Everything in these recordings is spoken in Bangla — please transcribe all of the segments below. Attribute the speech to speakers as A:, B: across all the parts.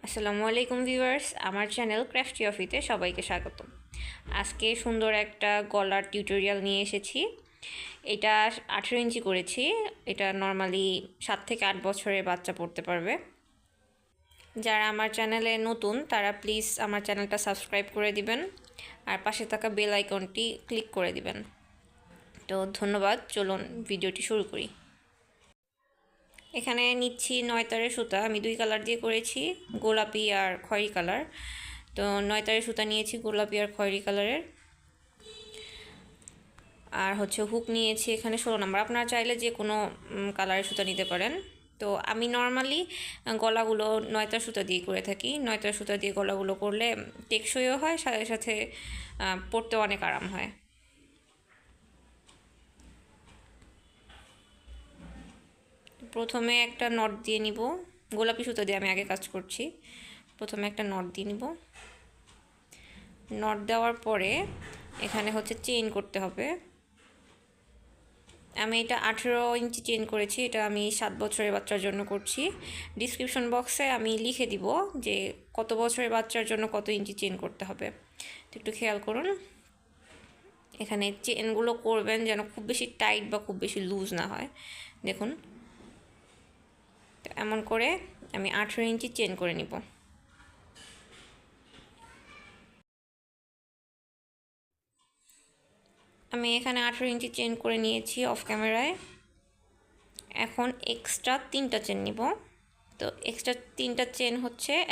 A: আসসালামু আলাইকুম ভিউয়ার্স, আমার চ্যানেল ক্রাফটি অফিতে সবাইকে স্বাগত। আজকে সুন্দর একটা গলার টিউটোরিয়াল নিয়ে এসেছি। এটা 18 ইঞ্চি করেছি। এটা নর্মালি 7 থেকে 8 বছরের বাচ্চা পড়তে পারবে। যারা আমার চ্যানেলে নতুন তারা প্লিজ আমার চ্যানেলটা সাবস্ক্রাইব করে দিবেন আর পাশে থাকা বেল আইকনটি ক্লিক করে দিবেন। তো ধন্যবাদ, চলুন ভিডিওটি শুরু করি। এখানে নিচ্ছি 9 তারের সুতা। আমি 2 কালার দিয়ে করেছি, গোলাপি আর খয়েরি কালার। তো 9 তারের সুতা নিয়েছি গোলাপি আর খয়েরি কালারের। আর হুক নিয়েছি এখানে 16 নাম্বার। আপনারা চাইলে যে কোনো কালারের সুতা নিতে পারেন। তো আমি নর্মালি গলাগুলো 9 তার সুতা দিয়ে করে থাকি। 9 তার সুতা দিয়ে গলাগুলো করলে টেকসইও হয়, সাথে সাথে পরতে অনেক আরাম হয়। প্রথমে একটা নট দিয়ে নিব। গোলাপি সুতা দিয়ে আমি আগে কাজ করছি। প্রথমে একটা নট দিয়ে নিব। নট দেওয়ার পরে এখানে চেইন করতে হবে। আমি এটা 18 ইঞ্চি চেইন করেছি। এটা আমি 7 বছরের বাচ্চার জন্য করছি। ডিসক্রিপশন বক্সে আমি লিখে দিব যে কত বছরের বাচ্চার জন্য কত ইঞ্চি চেইন করতে হবে। তো একটু খেয়াল করুন, এখানে চেইনগুলো করবেন যেন খুব বেশি টাইট বা খুব বেশি লুজ না হয়। দেখুন, তো এমন করে আমি 18 ইঞ্চি চেইন করে নিব। আমি এখানে 18 ইঞ্চি চেইন করে নিয়েছি অফ ক্যামেরায়। এখন এক্সট্রা 3টা চেন নিব। তো এক্সট্রা 3টা চেন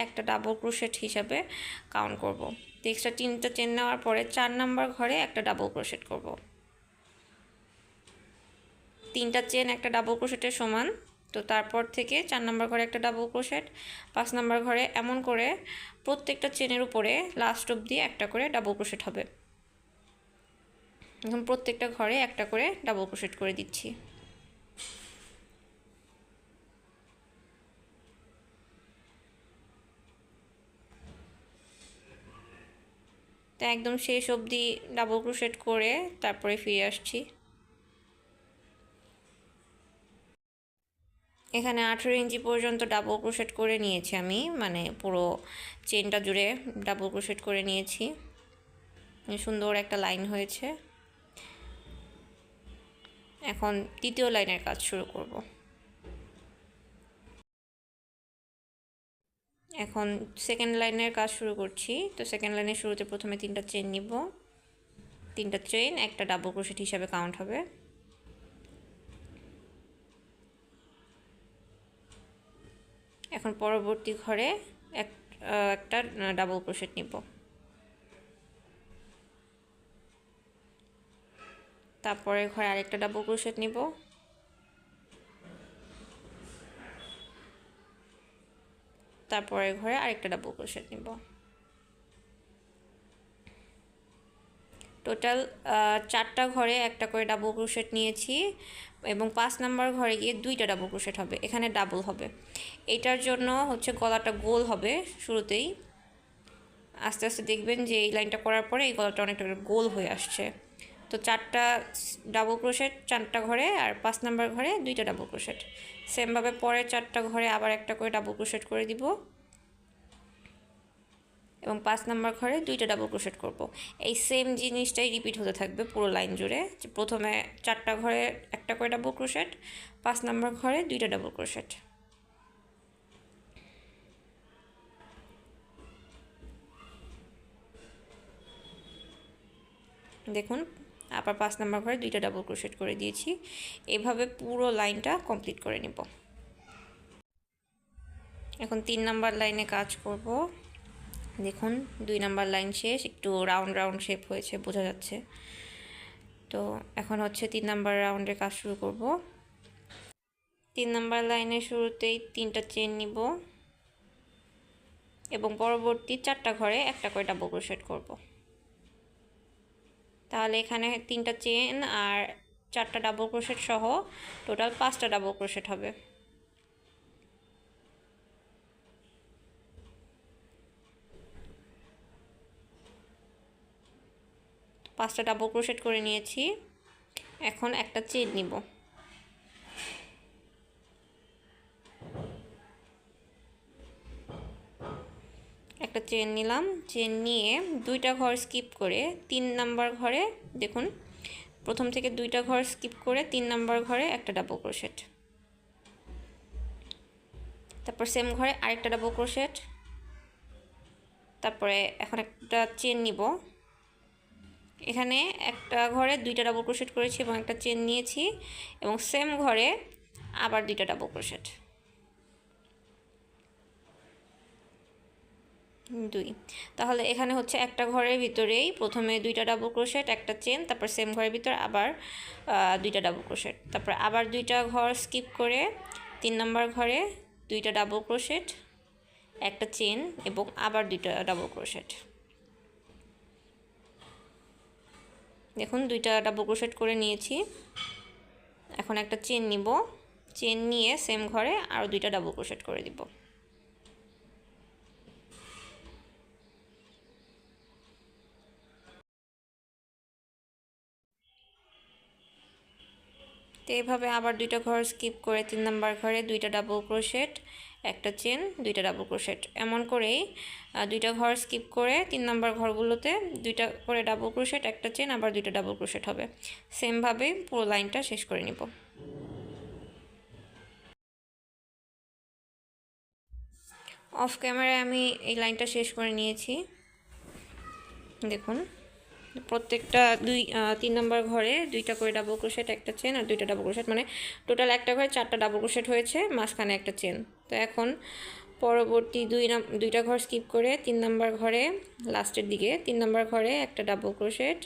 A: একটা ডাবল ক্রোশেট হিসাবে কাউন্ট করব। তো এক্সট্রা 3টা চেন নেওয়ার পরে 4 নাম্বার ঘরে একটা ডাবল ক্রোশেট করব। 3টা চেন একটা ডাবল ক্রোশেটের সমান। তো তারপর থেকে 4 নাম্বার ঘরে একটা ডাবল ক্রোশেট, 5 নাম্বার ঘরে, এমন করে প্রত্যেকটা চেনের উপরে লাস্ট অবধি একটা করে ডাবল ক্রোশেট হবে। এখন প্রত্যেকটা ঘরে একটা করে ডাবল ক্রোশেট করে দিচ্ছি। তো একদম শেষ অবধি ডাবল ক্রোশেট করে তারপরে ফিরে আসছি। এখানে 18 ইঞ্চি পর্যন্ত ডাবল ক্রোশেট করে নিয়েছি আমি, মানে পুরো চেনটা জুড়ে ডাবল ক্রোশেট করে নিয়েছি। সুন্দর একটা লাইন হয়েছে। এখন দ্বিতীয় লাইনের কাজ শুরু করব। এখন সেকেন্ড লাইনের কাজ শুরু করছি। তো সেকেন্ড লাইনের শুরুতে প্রথমে 3টা চেন নিব। 3টা চেন একটা ডাবল ক্রোশেট হিসাবে কাউন্ট হবে। এখন পরবর্তী ঘরে একটা ডাবল ক্রোশেট নিব। তারপরে ঘরে আরেকটা ডাবল ক্রোশেট নিব। তারপরে ঘরে আরেকটা ডাবল ক্রোশেট নিব। টোটাল 4টা ঘরে একটা করে ডাবল ক্রোশেট নিয়েছি এবং 5 নাম্বার ঘরে গিয়ে 2টা ডাবল ক্রোশেট হবে। এখানে ডাবল হবে। এটার জন্য গলাটা গোল হবে শুরুতেই। আস্তে আস্তে দেখবেন যে এই লাইনটা করার পরে এই গলাটা অনেকটা গোল হয়ে আসছে। তো 4টা ডাবল ক্রোশেট 4টা ঘরে, আর 5 নাম্বার ঘরে 2টা ডাবল ক্রোশেট। সেমভাবে পরে 4টা ঘরে আবার একটা করে ডাবল ক্রোশেট করে দিব এবং 5 নাম্বার ঘরে 2টা ডাবল ক্রোশেট করব। এই সেম জিনিসটাই রিপিট হতে থাকবে পুরো লাইন জুড়ে। প্রথমে 4টা ঘরে একটা করে ডাবল ক্রোশেট, 5 নাম্বার ঘরে 2টা ডাবল ক্রোশেট। দেখুন, আবার 5 নাম্বার ঘরে 2টা ডাবল ক্রোশেট করে দিয়েছি। এভাবে পুরো লাইনটা কমপ্লিট করে নিব। এখন 3 নাম্বার লাইনে কাজ করব। দেখুন 2 নাম্বার লাইন শেষ, একটু রাউন্ড রাউন্ড শেপ হয়েছে, বোঝা যাচ্ছে। তো এখন 3 নাম্বার রাউন্ডের কাজ শুরু করব। 3 নাম্বার লাইনের শুরুতেই 3টা চেন নিব এবং পরবর্তী 4টা ঘরে একটা করে ডাবল ক্রোশেট করব। তাহলে এখানে 3টা চেন আর 4টা ডাবল ক্রোশেট সহ টোটাল 5টা ডাবল ক্রোশেট হবে। 5টা ডাবল ক্রোশেট করে নিয়েছি। এখন একটা চেন নিব। একটা চেন নিলাম, চেন নিয়ে দুইটা ঘর স্কিপ করে 3 নাম্বার ঘরে দেখুন প্রথম থেকে দুইটা ঘর স্কিপ করে 3 নাম্বার ঘরে একটা ডাবল ক্রোশেট, তারপর সেম ঘরে আরেকটা ডাবল ক্রোশেট, তারপরে এখন একটা চেন নিব। এখানে একটা ঘরে দুইটা ডাবল ক্রোশেট করেছি এবং একটা চেন নিয়েছি এবং সেম ঘরে আবার দুইটা ডাবল ক্রোশেট, 2। তাহলে এখানে হচ্ছে একটা ঘরের ভিতরেই প্রথমে দুইটা ডাবল ক্রোশেট, একটা চেন, তারপর সেম ঘরের ভিতরে আবার দুইটা ডাবল ক্রোশেট, তারপর আবার দুইটা ঘর স্কিপ করে 3 নাম্বার ঘরে দুইটা ডাবল ক্রোশেট, একটা চেন এবং আবার দুইটা ডাবল ক্রোশেট। দেখুন দুইটা ডাবল ক্রোশেট করে নিয়েছি। এখন একটা চেন নিব, চেন নিয়ে সেম ঘরে আরও দুইটা ডাবল ক্রোশেট করে দিব। তো এইভাবে আবার দুইটা ঘর স্কিপ করে 3 নাম্বার ঘরে দুইটা ডাবল ক্রোশেট, একটা চেন, দুইটা ডাবল ক্রোশেট, এমন করেই দুইটা ঘর স্কিপ করে 3 নাম্বার ঘরগুলোতে দুইটা করে ডাবল ক্রোশেট, একটা চেন, আবার দুইটা ডাবল ক্রোশেট হবে। সেমভাবেই পুরো লাইনটা শেষ করে নিব। অফ ক্যামেরায় আমি এই লাইনটা শেষ করে নিয়েছি। দেখুন প্রত্যেকটা 3 নাম্বার ঘরে দুইটা করে ডাবল ক্রোশেট, একটা চেন আর দুইটা ডাবল ক্রোশেট, মানে টোটাল একটা ঘরে 4টা ডাবল ক্রোশেট হয়েছে, মাঝখানে একটা চেন। তো এখন পরবর্তী দুইটা ঘর স্কিপ করে 3 নাম্বার ঘরে লাস্টের দিকে 3 নাম্বার ঘরে একটা ডাবল ক্রোশেট,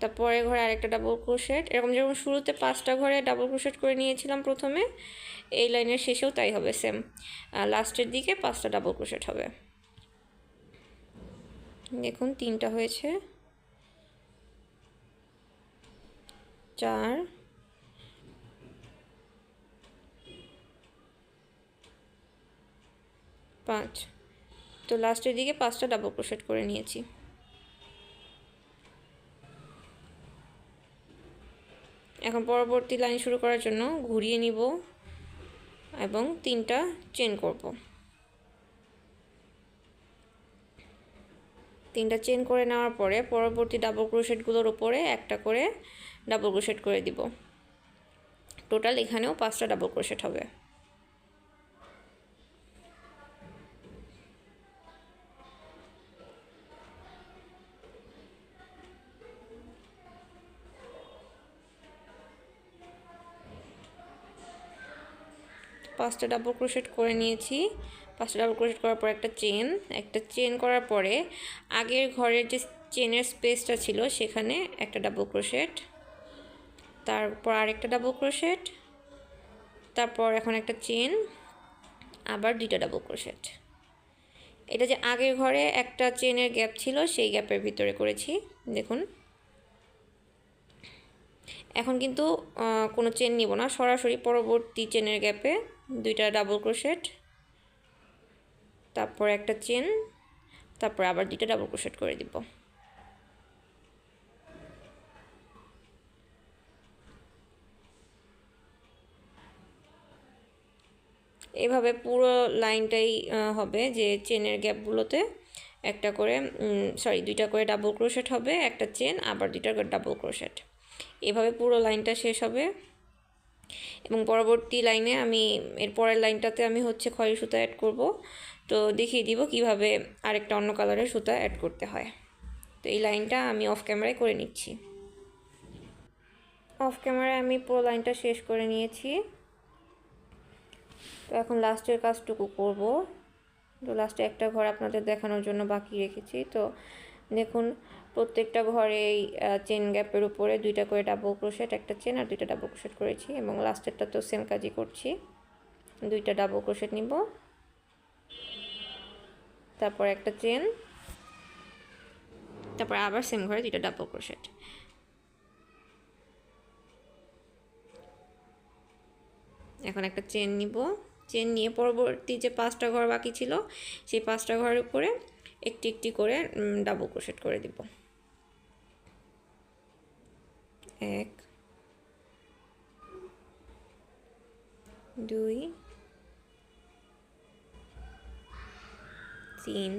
A: তারপরের ঘরে আরেকটা ডাবল ক্রোশেট, এরকম যেমন শুরুতে 5টা ঘরে ডাবল ক্রোশেট করে নিয়েছিলাম প্রথমে, এই লাইনের শেষেও তাই হবে সেম, লাস্টের দিকে 5টা ডাবল ক্রোশেট হবে। দেখুন 3টা হয়েছে, 4, 5। তো লাস্টের দিকে 5টা ডাবল ক্রোশেট করে নিয়েছি। এখন পরবর্তী লাইন শুরু করার জন্য ঘুরিয়ে নিব এবং 3টা চেন করব। 3টা চেন করে নেওয়ার পরে পরবর্তী ডাবল ক্রোশেটগুলোর উপরে একটা করে ডাবল ক্রোশেট করে দিব। টোটাল এখানেও 5টা ডাবল ক্রোশেট হবে। পাঁচটা ডাবল ক্রোশেট করে নিয়েছি। 5টা ডাবল ক্রোশেট করার পর একটা চেন করার পরে আগের ঘরের যে চেনের স্পেসটা ছিল সেখানে একটা ডাবল ক্রোশেট, তারপর আরেকটা ডাবল ক্রোশেট, তারপর এখন একটা চেন, আবার দুইটা ডাবল ক্রোশেট। এটা যে আগের ঘরে একটা চেনের গ্যাপ ছিল সেই গ্যাপের ভিতরে করেছি। দেখুন এখন কিন্তু কোনো চেন নিব না, সরাসরি পরবর্তী চেনের গ্যাপে দুইটা ডাবল ক্রোশেট, তারপর একটা চেন, তারপর আবার দুইটা ডাবল ক্রোশেট করে দিব। এভাবে পুরো লাইনটাই হবে যে চেনের গ্যাপগুলোতে একটা করে দুইটা করে ডাবল ক্রোশেট হবে, একটা চেন, আবার দুইটা করে ডাবল ক্রোশেট। এভাবে পুরো লাইনটা শেষ হবে এবং পরবর্তী লাইনে এর পরের লাইনটাতে আমি হচ্ছে খয়েরি সুতা অ্যাড করব। তো দেখিয়ে দিব কিভাবে আরেকটা অন্য কালারের সুতা অ্যাড করতে হয়। তো এই লাইনটা আমি অফ ক্যামেরায় করে নিচ্ছি। অফ ক্যামেরায় আমি পুরো লাইনটা শেষ করে নিয়েছি। তো এখন লাস্টের কাজটুকু করব। তো লাস্টে একটা ঘর আপনাদের দেখানোর জন্য বাকি রেখেছি। তো দেখুন প্রত্যেকটা ঘরেই চেন গ্যাপের উপরে দুইটা করে ডাবল ক্রোশেট, একটা চেন আর দুইটা ডাবল ক্রোশেট করেছি এবং লাস্টেরটা তো সেম কাজই করছি। দুইটা ডাবল ক্রোশেট নিব, তারপর একটা চেন, তারপর আবার সেম ঘরে দুইটা ডাবল ক্রোশেট। এখন একটা চেন নিব, চেন নিয়ে পরবর্তী যে 5টা ঘর বাকি ছিল সেই 5টা ঘরের উপরে একটি একটি করে ডাবল ক্রোশেট করে দিব। 1, 2 3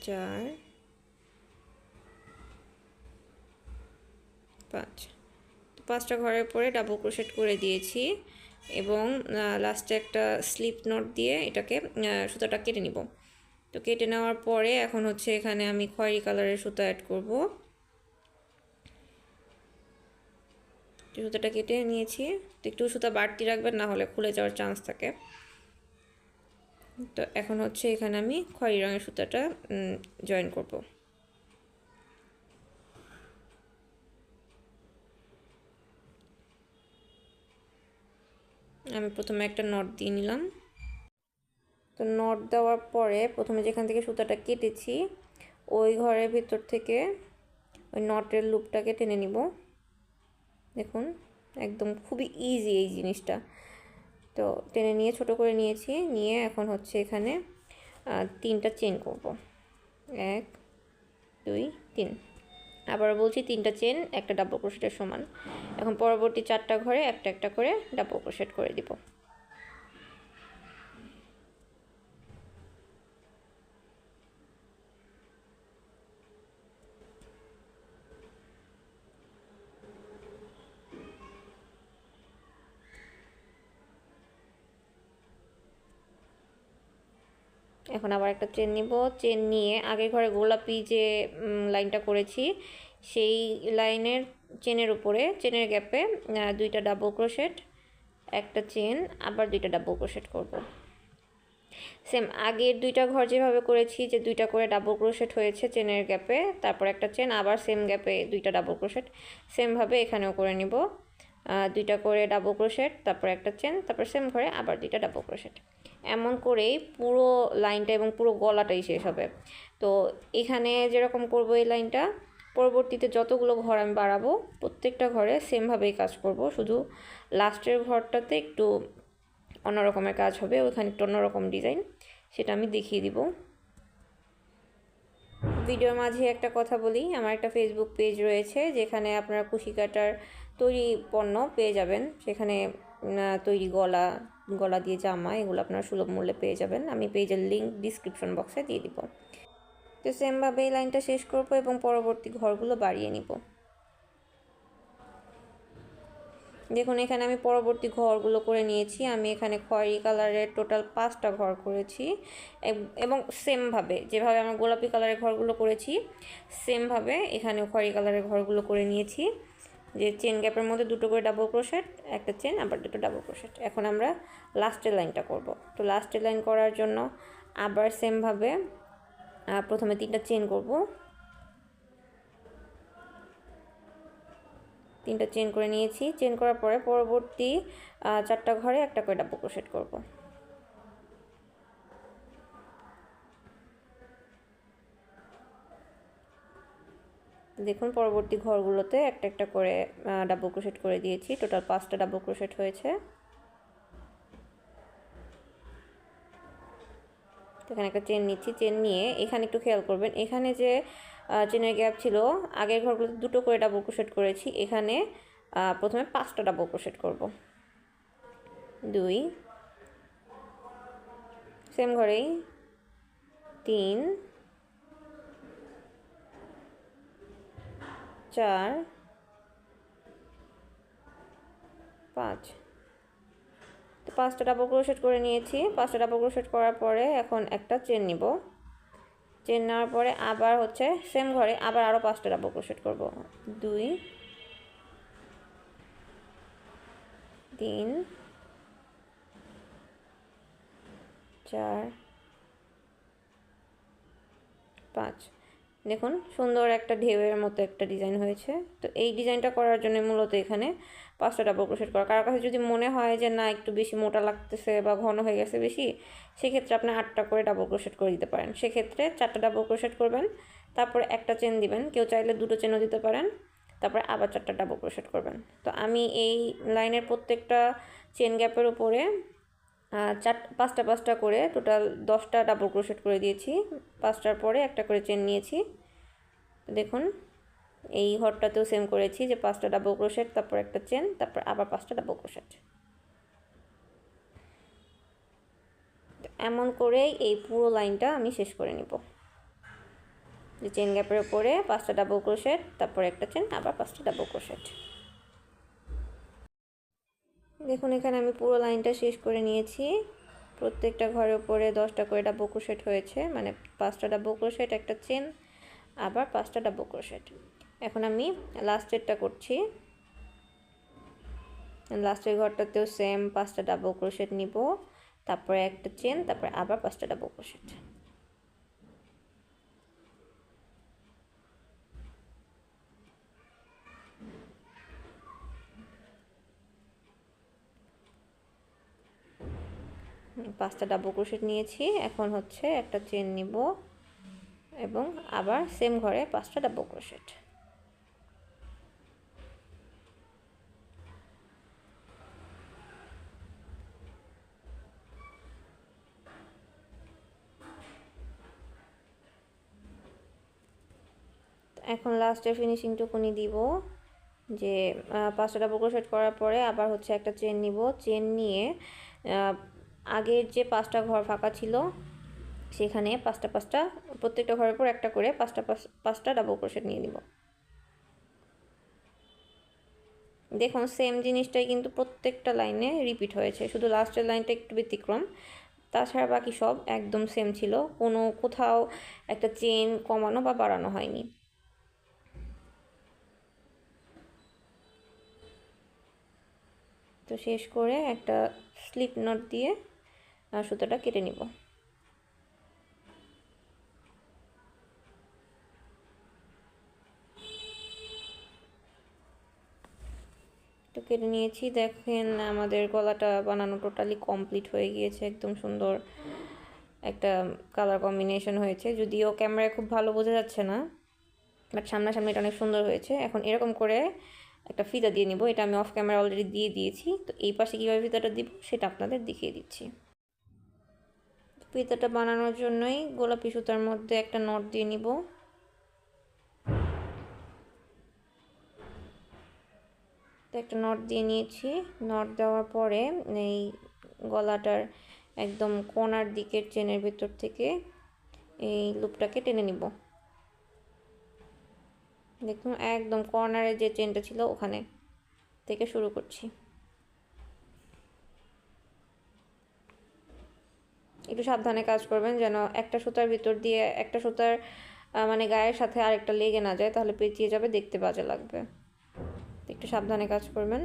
A: 4 5 5টা ঘরের পরে ডাবল ক্রোশেট করে দিয়েছি এবং লাস্টে একটা স্লিপ নট দিয়ে এটাকে সুতাটা কেটে নিব। তো কেটে নেওয়ার পরে এখন হচ্ছে এখানে আমি খয়েরি কালারের সুতা অ্যাড করব। সুতাটা কেটে নিয়েছি, তো একটু সুতা বাড়তি রাখবেন, না হলে খুলে যাওয়ার চান্স থাকে। তো এখন হচ্ছে এখানে আমি খয়েরি রঙের সুতাটা জয়েন করব। আমি প্রথমে একটা নট দিয়ে নিলাম। তো নট দেওয়ার পরে প্রথমে যেখান থেকে সুতাটা কেটেছি ওই ঘরের ভিতর থেকে ওই নটের লুপটাকে টেনে নিব। দেখুন একদম খুবই ইজি এই জিনিসটা। তো টেনে নিয়ে ছোট করে নিয়েছি, নিয়ে এখন হচ্ছে এখানে 3টা চেন করব। 1 2 3, আবার বলছি 3টা চেন একটা ডাবল ক্রোশেটের সমান। এখন পরবর্তী 4টা ঘরে একটা একটা করে ডাবল ক্রোশেট করে দিব। এখন আবার একটা চেন নিব, চেন নিয়ে আগের ঘরে গোলাপি যে লাইনটা করেছি সেই লাইনের চেনের উপরে চেনের গ্যাপে 2টা ডাবল ক্রোশেট, একটা চেন, আবার 2টা ডাবল ক্রোশেট করব। সেম আগের 2টা ঘর যেভাবে করেছি যে 2টা করে ডাবল ক্রোশেট হয়েছে চেনের গ্যাপে, তারপর একটা চেন, আবার সেম গ্যাপে 2টা ডাবল ক্রোশেট, সেমভাবে এখানেও করে নিব। 2টা করে ডাবল ক্রোশেট, তারপর একটা চেন, তারপর সেম ঘরে আবার 2টা ডাবল ক্রোশেট। এমন করেই পুরো লাইনটা এবং পুরো গলাটাই শেষ হবে। তো এখানে যেরকম করব এই লাইনটা, পরবর্তীতে যতগুলো ঘর আমি বাড়াবো প্রত্যেকটা ঘরে সেমভাবেই কাজ করব, শুধু লাস্টের ঘরটাতে একটু অন্যরকমের কাজ হবে, ওইখানে একটু অন্যরকম ডিজাইন, সেটা আমি দেখিয়ে দিব। ভিডিওর মাঝে একটা কথা বলি, আমার একটা ফেসবুক পেজ রয়েছে যেখানে আপনারা কুশি কাটার তৈরি পণ্য পেয়ে যাবেন। সেখানে তৈরি গলা দিয়ে জামা, এগুলো আপনারা সুলভ মূল্যে পেয়ে যাবেন। আমি পেজের লিঙ্ক ডিসক্রিপশন বক্সে দিয়ে দিব। তো সেমভাবে এই লাইনটা শেষ করব এবং পরবর্তী ঘরগুলো বাড়িয়ে নিব। দেখুন এখানে আমি পরবর্তী ঘরগুলো করে নিয়েছি। আমি এখানে খয়েরি কালারের টোটাল 5টা ঘর করেছি এবং সেমভাবে যেভাবে আমরা গোলাপি কালারের ঘরগুলো করেছি সেমভাবে এখানেও খয়েরি কালারের ঘরগুলো করে নিয়েছি। যে চেন গ্যাপের মধ্যে 2টো করে ডাবল ক্রোশেট, একটা চেন, আবার 2টো ডাবল ক্রোশেট। এখন আমরা লাস্টের লাইনটা করব। তো লাস্টের লাইন করার জন্য আবার সেমভাবে প্রথমে 3টা চেন করব, 3টা চেন করে নিয়েছি। চেন করার পরে পরবর্তী 4টা ঘরে একটা করে ডাবল ক্রোশেট করব। দেখুন পরবর্তী ঘরগুলোতে একটা একটা করে ডাবল ক্রোশেট করে দিয়েছি। টোটাল 5টা ডাবল ক্রোশেট হয়েছে। এখানে একটা চেন নিচ্ছি, চেন নিয়ে এখানে একটু খেয়াল করবেন, এখানে যে চেনের গ্যাপ ছিল আগের ঘরগুলোতে 2টো করে ডাবল ক্রোশেট করেছি, এখানে প্রথমে 5টা ডাবল ক্রোশেট করব। 2, সেম ঘরেই 3 4 5। তো 5টা ডাবল ক্রোশেট করে নিয়েছি। 5টা ডাবল ক্রোশেট করার পরে এখন একটা চেন নিব। চেন নেওয়ার পরে আবার হচ্ছে সেম ঘরে আবার আরও 5টা ডাবল ক্রোশেট করব। 2 3 4 5। দেখুন সুন্দর একটা ঢেউয়ের মতো একটা ডিজাইন হয়েছে। তো এই ডিজাইনটা করার জন্য মূলত এখানে 5টা ডাবল ক্রোশেট করা। কারোর কাছে যদি মনে হয় যে না একটু বেশি মোটা লাগতেছে বা ঘন হয়ে গেছে বেশি, সেক্ষেত্রে আপনি 8টা করে ডাবল ক্রোশেট করে দিতে পারেন। সেক্ষেত্রে 4টা ডাবল ক্রোশেট করবেন, তারপরে একটা চেন দিবেন, কেউ চাইলে 2টো চেনও দিতে পারেন, তারপরে আবার 4টা ডাবল ক্রোশেট করবেন। তো আমি এই লাইনের প্রত্যেকটা চেন গ্যাপের উপরে 5টা করে টোটাল 10টা ডাবল ক্রোশেট করে দিয়েছি। 5টার পরে একটা করে চেন নিয়েছি। দেখুন এই ঘরটাতেও সেম করেছি যে 5টা ডাবল ক্রোশেট, তারপর একটা চেন, তারপর আবার 5টা ডাবল ক্রোশেট। এমন করেই এই পুরো লাইনটা আমি শেষ করে নিব। যে চেন গ্যাপের উপরে 5টা ডাবল ক্রোশেট, তারপর একটা চেন, আবার 5টা ডাবল ক্রোশেট। দেখুন এখানে আমি পুরো লাইনটা শেষ করে নিয়েছি। প্রত্যেকটা ঘরের উপরে 10টা করে ডাবল ক্রোশেট হয়েছে, মানে 5টা ডাবল ক্রোশেট, একটা চেন, আবার 5টা ডাবল ক্রোশেট। এখন আমি লাস্টেরটা করছি। লাস্টের ঘরটাতেও সেম 5টা ডাবল ক্রোশেট নিব, তারপরে একটা চেন, তারপরে আবার 5টা ডাবল ক্রোশেট। পাঁচটা ডাবল ক্রোশেট নিয়েছি। এখন হচ্ছে একটা চেন নিব এবং আবার সেম ঘরে 5টা ডাবল ক্রোশেট। এখন লাস্টের ফিনিশিংটুকুনি দিব, যে 5টা ডাবল ক্রোশেট করার পরে আবার হচ্ছে একটা চেন নিব। চেন নিয়ে আগের যে 5টা ঘর ফাঁকা ছিল সেখানে 5টা প্রত্যেকটা ঘরের পর একটা করে 5টা ডাবল ক্রোশেট নিয়ে নিব। দেখুন সেম জিনিসটাই কিন্তু প্রত্যেকটা লাইনে রিপিট হয়েছে, শুধু লাস্টের লাইনটা একটু ব্যতিক্রম, তাছাড়া বাকি সব একদম সেম ছিল, কোথাও একটা চেন কমানো বা বাড়ানো হয়নি। তো শেষ করে একটা স্লিপ নট দিয়ে সুতোটা কেটে নিব। তো কেটে নিয়েছি। দেখেন আমাদের গলাটা বানানো টোটালি কমপ্লিট হয়ে গিয়েছে, একদম সুন্দর একটা কালার কম্বিনেশন হয়েছে, যদিও ক্যামেরায় খুব ভালো বোঝা যাচ্ছে না, বাট সামনাসামনি এটা অনেক সুন্দর হয়েছে। এখন এরকম করে একটা ফিতা দিয়ে নিব, এটা আমি অফ ক্যামেরা অলরেডি দিয়ে দিয়েছি। তো এই পাশে কীভাবে ফিতাটা দিব সেটা আপনাদের দেখিয়ে দিচ্ছি। ফিতাটা বানানোর জন্যই গোলাপি সুতার মধ্যে একটা নট দিয়ে নিব। তো একটা নট দিয়ে নিয়েছি। নট দেওয়ার পরে এই গলাটার একদম কোণার দিকের চেনের ভেতর থেকে এই লুপটাকে টেনে নিব। দেখুন একদম কর্নারে যে চেনটা ছিল ওখানে থেকে শুরু করছি। একটু সাবধানে কাজ করবেন যেন একটা সুতার ভিতর দিয়ে একটা সুতার মানে গায়ের সাথে আরেকটা লেগে না যায়, তাহলে পেঁচিয়ে যাবে, দেখতে বাজে লাগবে। একটু সাবধানে কাজ করবেন।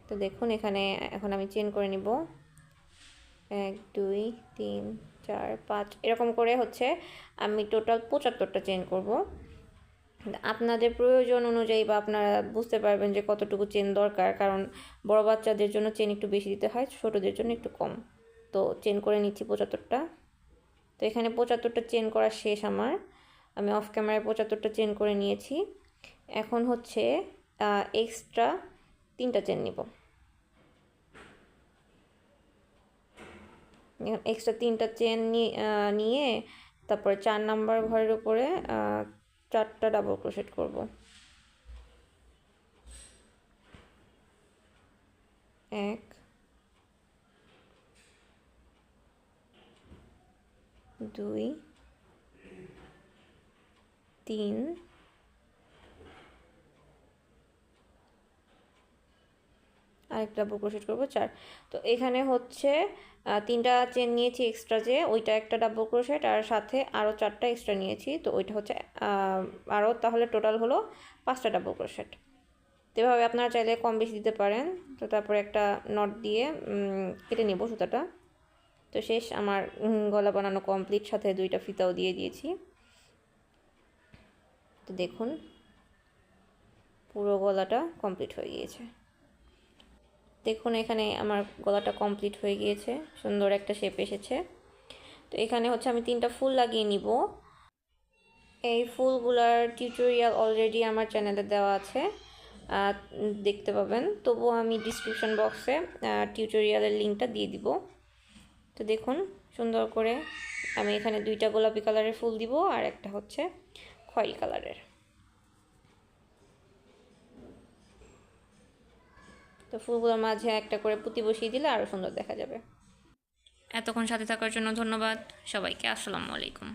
A: তো দেখুন এখানে এখন আমি চেন করে নিব, 1 2 3 4 5 এরকম করে হচ্ছে আমি টোটাল 75টা চেন করব। আপনাদের প্রয়োজন অনুযায়ী বা আপনারা বুঝতে পারবেন যে কতটুকু চেন দরকার, কারণ বড় বাচ্চাদের জন্য চেন একটু বেশি দিতে হয়, ছোটদের জন্য একটু কম। তো চেন করে নিচ্ছি 75টা। তো এখানে 75টা চেন করা শেষ আমার, আমি অফ ক্যামেরায় 75টা চেন করে নিয়েছি। এখন হচ্ছে এক্সট্রা 3টা চেন নিব। এক্সট্রা 3টা চেন নিয়ে তারপরে 4 নাম্বার ঘরের উপরে 4টা ডাবল ক্রোশেট করব। 1 2 3 আরেকটা ডাবল ক্রোশেট করব 4। তো এখানে হচ্ছে 3টা চেন নিয়েছি এক্সট্রা, যে ওইটা একটা ডাবল ক্রোশেট, আর সাথে আরও 4টা এক্সট্রা নিয়েছি, তো ওইটা হচ্ছে আরও, তাহলে টোটাল হলো 5টা ডাবল ক্রোশেট। তো এভাবে আপনারা চাইলে কম বেশি দিতে পারেন। তো তারপরে একটা নট দিয়ে কেটে নেব সুতাটা। তো শেষ আমার গলা বানানো কমপ্লিট, সাথে 2টা ফিতাও দিয়ে দিয়েছি। তো দেখুন পুরো গলাটা কমপ্লিট হয়ে গিয়েছে। দেখুন এখানে আমার গলাটা কমপ্লিট হয়ে গিয়েছে, সুন্দর একটা শেপ এসেছে। তো এখানে হচ্ছে আমি 3টা ফুল লাগিয়ে নিব। এই ফুলগুলার টিউটোরিয়াল অলরেডি আমার চ্যানেলে দেওয়া আছে, দেখতে পাবেন। তবুও আমি ডিসক্রিপশন বক্সে টিউটোরিয়ালের লিঙ্কটা দিয়ে দিব। তো দেখুন সুন্দর করে আমি এখানে 2টা গোলাপি কালারের ফুল দিব, আর একটা হচ্ছে খয়েরি কালারের। তো ফুলগুলোর মাঝে একটা করে পুঁতি বসিয়ে দিলে আরও সুন্দর দেখা যাবে। এতক্ষণ সাথে থাকার জন্য ধন্যবাদ সবাইকে। আসসালামু আলাইকুম।